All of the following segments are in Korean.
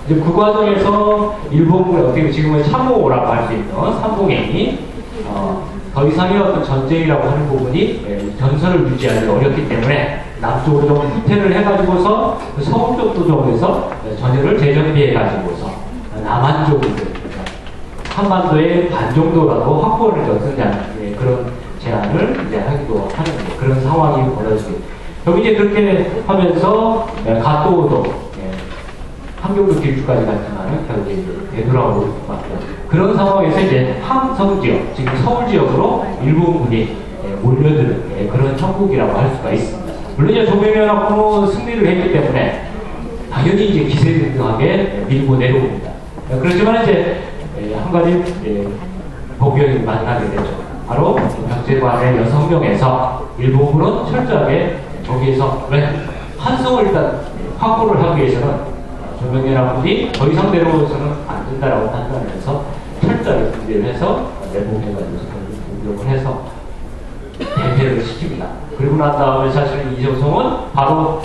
이제 그 과정에서 일본군의 어떻게 지금은 참모라고 할 수 있는 삼봉행이 더 이상의 어떤 전쟁이라고 하는 부분이 전선을 유지하기 어렵기 때문에 남쪽으로 좀 후퇴를 해가지고서 서울 쪽도 좀 해서 전열을 재정비해가지고서 남한 쪽으로 한반도의 반 정도라도 확보를 줬느냐 그런 제안을 이제 하기도 하는 그런 상황이 벌어지고 여기 이제 그렇게 하면서 가토도 함경도 길주까지 갔지만 결국에 되돌아오고 맞고 그런 상황에서 이제 함성 지역, 지금 서울 지역으로 일본군이 몰려드는 그런 형국이라고 할 수가 있습니다. 물론 이제 조명연합군은 승리를 했기 때문에 당연히 이제 기세등등하게 밀고 내려옵니다. 그렇지만 이제 한 가지 복병이 만나게 되죠. 바로 백제관의 6명에서 일본군은 철저하게 거기에서 한성을 일단 확보를 하기 위해서는 조명연합군이 더 이상 내려오서는 안 된다라고 판단해서 철저하게 준비를 해서 내복해가지고 공격을 해서 대패를 시킵니다. 그리고 난 다음에 사실은 이정성은 바로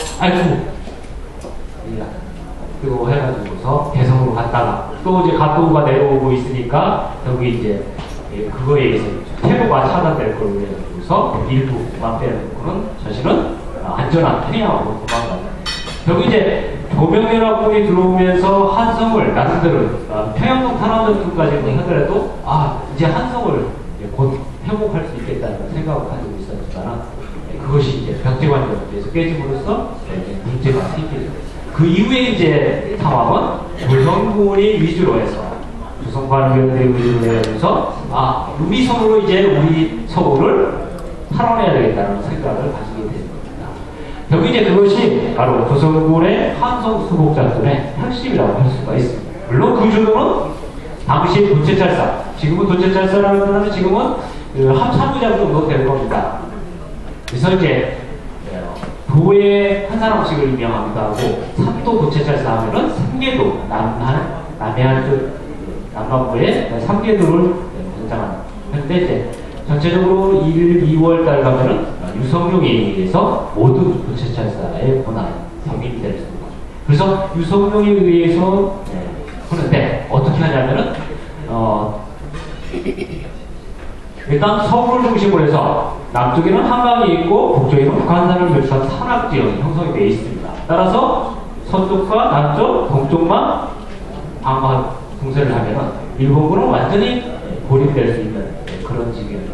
그리고 해가지고서 개성으로 갔다가 또 이제 가토가 내려오고 있으니까 여기 이제 그거에 의해서 태도가 차단될 걸로 해가지고서 일부 막대놓고는 자신은 안전한 평양으로 도망가요. 여기 이제 조명연합군이 들어오면서 한성을 나름대로 평양동 탄환전투까지는 하더라도 이제 한성을 곧 회복할 수 있겠다는 생각을 가지고 있었지만 그것이 이제 백제관 전투에서 깨짐으로써 문제가 생기죠. 그 이후에 이제 상황은 조선군이 위주로 해서 조선관위원회 위주로 해서 우리 성으로 이제 우리 서울을 탈환해야 되겠다는 생각을 가지게 됩니다. 여기 이제 그것이 바로 조선군의 한성 수복작전의 핵심이라고 할 수가 있습니다. 물론 그 주도는 당시 도체찰사, 지금은 도체찰사라는 단어는 지금은 합참의장 정도 될 겁니다. 그래서 이제 도에 한 사람씩을 임명하기도 하고 삼도 도체찰사 하면은 3개도 남해안 쪽 남반부에 3개도를 권장하는. 그런데 이제 전체적으로 1, 2월 달 가면은 유성룡에 의해서 모두 도체찰사의 권한이 성립이 될 수 있는 거죠. 그래서 유성룡에 의해서 하는데 어떻게 하냐면은 일단 서울을 중심으로 해서 남쪽에는 한강이 있고 북쪽에는 북한산을 비롯한 산악지역이 형성이 되어 있습니다. 따라서 서쪽과 남쪽, 동쪽만 방어 공세를 하면은 일본군은 완전히 고립될 수 있는 그런 지경이 되죠.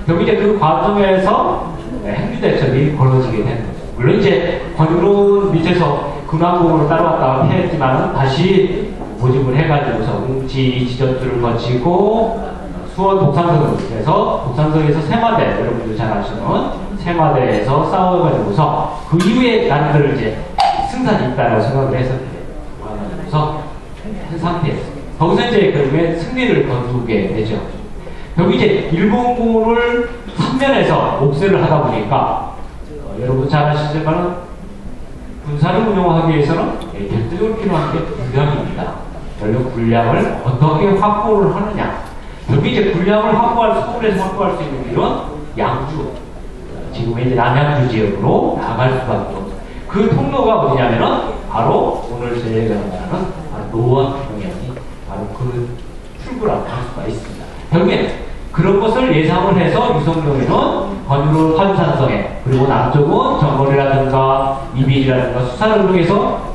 결국 이제 그 과정에서 행주대첩이 벌어지게 되는 거죠. 물론 이제 권유로운 밑에서 군왕공으로 따라왔다가 패했지만은 다시 모집을 해가지고서 웅지 지전투를 거치고 수원 독산성으로 해서 독산성에서 세마대, 여러분들 잘 아시는 세마대에서 싸워가지고서 그 이후에 나름대로 이제 승산이 있다고 생각을 해서 그래서 한 상태였습니다. 거기서 이제 결국에 승리를 거두게 되죠. 여기 이제 일본군을 3면에서 옥세를 하다 보니까 여러분 잘 아시지만 군사를 운영하기 위해서는 결정적으로 필요한 게 군량입니다. 결국 군량을 어떻게 확보를 하느냐. 여기 이제 군량을 서울에서 확보할 수 있는 길은 양주, 지금의 이제 남양주 지역으로 나갈 수밖에 없어요. 그 통로가 어디냐면은 바로 오늘 저희가 말하는 노원 평양이 바로 그 출구라고 할 수가 있습니다. 결국에 그런 것을 예상을 해서 유성룡이는 건유로 환산성에 그리고 남쪽은 정거리라든가 이빈이라든가 수산을 통해서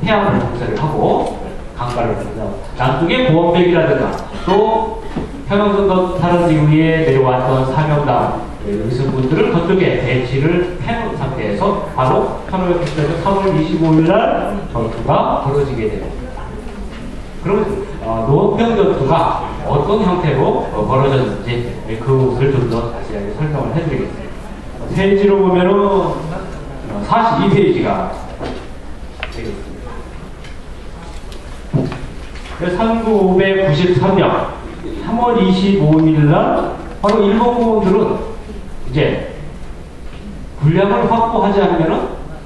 해양을 공세를 하고 강가를 통해서 남쪽에 보원백이라든가 또 평양선 타는 이후에 내려왔던 사명당 의승분들을 그쪽에 배치를 해놓은 상태에서 바로 1500년도 3월 25일날 전투가 벌어지게 됩니다. 그러면 노원평 전투가 어떤 형태로 벌어졌는지 그것을 좀 더 자세하게 설명을 해드리겠습니다. 페이지로 보면은 42페이지가 되겠습니다. 3993년 3월 25일날 바로 일본군들은 이제 군량을 확보하지 않으면은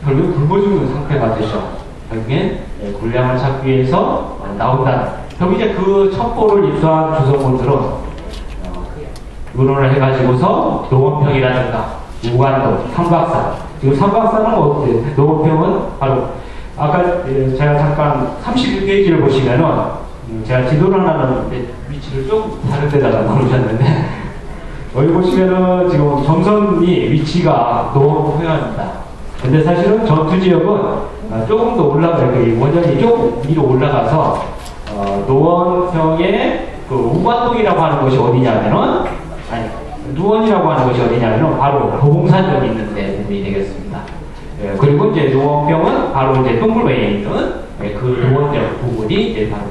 결국 굶어 죽는 상태가 되죠. 결국엔 군량을 찾기 위해서 나온다는. 그럼 이제 그 첩보를 입수한 조선군들은 의논을 해가지고서 노원평이라든가 우관도, 삼각산. 지금 삼각산은 어떻게? 노원평은 바로 아까 제가 잠깐 31페이지를 보시면은 제가 지도를 하나 놨는데 위치를 좀 다른 데다가 놓으셨는데 여기 보시면은 지금 정선이 위치가 노원 평야입니다. 근데 사실은 전투 지역은 조금 더 올라가요. 원전이 조금 위로 올라가서 노원평의 그 우관동이라고 하는 곳이 어디냐면은 누원이라고 하는 곳이 어디냐면은 바로 도봉산역이 있는 데 되겠습니다. 그리고 이제 노원평은 바로 이제 동물회에 있는 그 노원역 부분이 이제 바로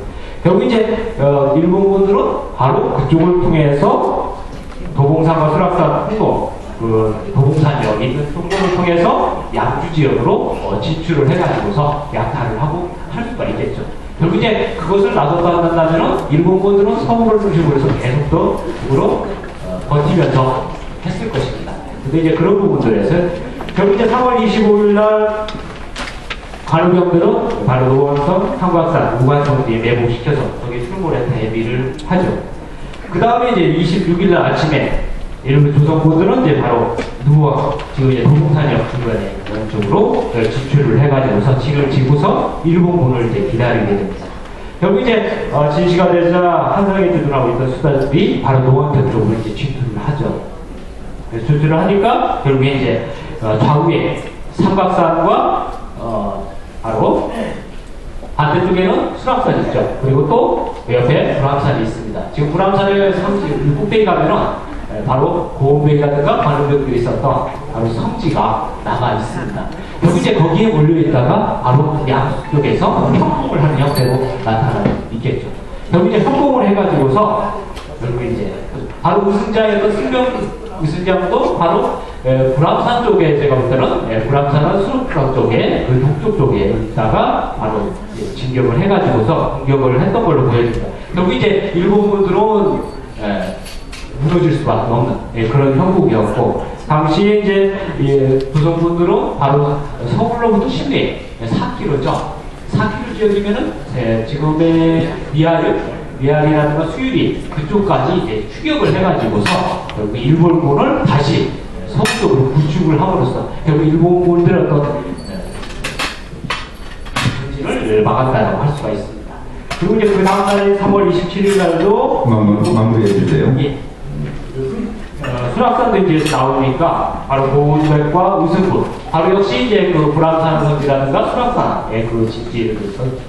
결국 이제 일본군들은 바로 그쪽을 통해서 도봉산과 수락산 통로 그 도봉산역 있는 통로를 통해서 양주 지역으로 진출을 해가지고서 약탈을 하고 할 수가 있겠죠. 결국 이제 그것을 나서다 한다면은 일본군들은 서울을 중심으로 해서 계속적으로 버티면서 했을 것입니다. 근데 이제 그런 부분들에서 결국 이제 3월 25일 날 관우병들은 바로 노원성, 삼각산, 무관성지에 매복시켜서 거기 출몰에 대비를 하죠. 그 다음에 이제 26일 날 아침에 일본 조선군들은 이제 바로 누원, 지금 이제 도봉산역 주변에 왼쪽으로 진출을 해가지고서 진을 지고서 일본군을 이제 기다리게 됩니다. 결국 이제 진시가 되자 한성에 주둔하고 있던 수단들이 바로 노원편 쪽으로 이제 진출을 하죠. 진출을 하니까 결국에 이제 좌우에 삼각산과 바로 반대쪽에는 수락산이 있죠. 그리고 또 옆에 불암산이 있습니다. 지금 불암산의 꼭대기 가면은 바로 고원배라든가 관우병들이 있었던 바로 성지가 남아 있습니다. 결국 이제 거기에 몰려있다가 바로 양쪽에서 협공을 하는 형태로 나타나고 있겠죠. 결국 이제 협공을 해가지고서 결국 이제 바로 우승자였던 승병 우승장도 바로 불암산 쪽에 제가 볼 때는 불암산은 수락산 쪽에 그 동쪽 쪽에 있다가 바로 진격을 해가지고서 공격을 했던 걸로 보여집니다. 결국 이제 일본군들은 무너질 수밖에 없는 그런 형국이었고 당시에 이제 조선군들은 바로 서울로부터 시내 4km죠. 4km 지역이면은 지금의 미아리라든가 수유리 그쪽까지 이제 추격을 해가지고서 결국 일본군을 다시 서울 쪽으로 구축을 함으로써 결국 일본군들의 어떤 전진을 막았다고 할 수가 있습니다. 그리고 이제 그 다음 날인 3월 27일 날도 마무리해 주세요. 예. 수락산 대지에서 나오니까 바로 고운백과 우승군 바로 역시 이제 그 불암산 성지라든가 수락산의 그 지지를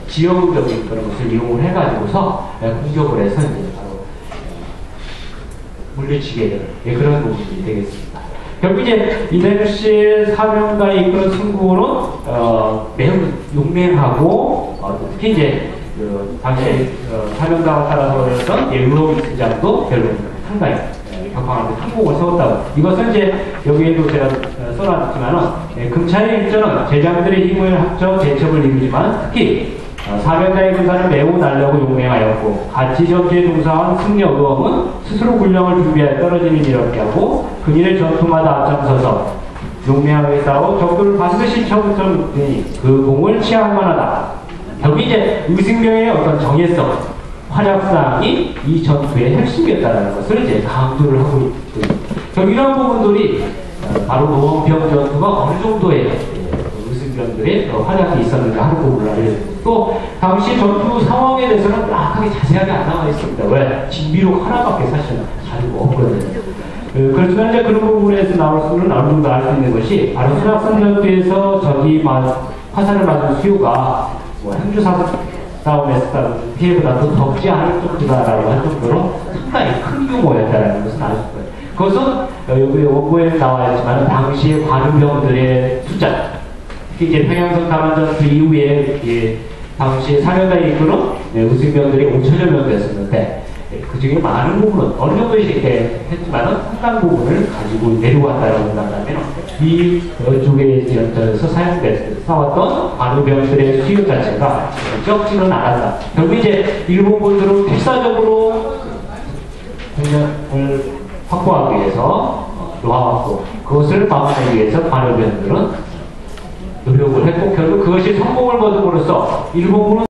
지형적인 그런 것을 이용을 해가지고서 공격을 해서 이제 바로 물리치게 되는 그런 부분이 되겠습니다. 결국 이제 이대주 씨의 사명가의 이끄는 승부는 매우 용맹하고 특히 이제 당시 사명가와 따라서 그랬던 의혹 신장도 결국 상당히 격파하는데 항공을 세웠다고. 이것은 이제 여기에도 제가 써놨지만은 금차의 일전은 제장들의 힘을 합쳐 제첩을 이루지만 특히 사명가의 군사는 매우 날려고 용맹하였고 같이 전투에 동사한 승려 의원은 스스로 군령을 준비하여 떨어지는 일 없게 하고 그일의 전투마다 앞장서서 용맹하게 싸워 적들을 반드시 쳐붙였으니 그 공을 취할 만하다. 결국 이제 의승명의 어떤 정예성 활약상이 이 전투의 핵심이었다는 것을 이제 강조를 하고 있고 결국 이런 부분들이 바로 노원평 전투가 어느 정도의 의승병들의 활약이 있었는지 하는 부분을 알려줍니다. 또 당시 전투 상황에 대해서는 명확하게 자세하게 안 나와 있습니다. 왜? 진비록 하나밖에 사실은 자료가 없거든요. 그렇지만 이제 그런 부분에서 나올 수는 어느 정도 알 수 있는 것이 바로 수락산 전투에서 적이 화살을 맞은 수요가 행주사상 싸움에서 피해보다 더 덥지 않을 정도다라고 할 정도로 상당히 큰 규모였다는 것은 알 수 있고요. 그것은 여기 원고에 나와 있지만 당시의 관우병들의 숫자, 특히 이제 평양성 담안전투 이후에 당시에 사령관이 이끄는 우승병들이 5천여 명 됐었는데 그 중에 많은 부분은 어느 정도씩 했지만 상당 부분을 가지고 내려왔다고 한다면 이쪽에서 싸웠던 관우병들의 수요 자체가 적지는 않았다. 결국 이제 일본군들은 필사적으로 공략을 확보하기 위해서 놓아왔고 그것을 막아내기 위해서 관우병들은 노력을 했고 결국 그것이 성공을 거둠으로써 일본군은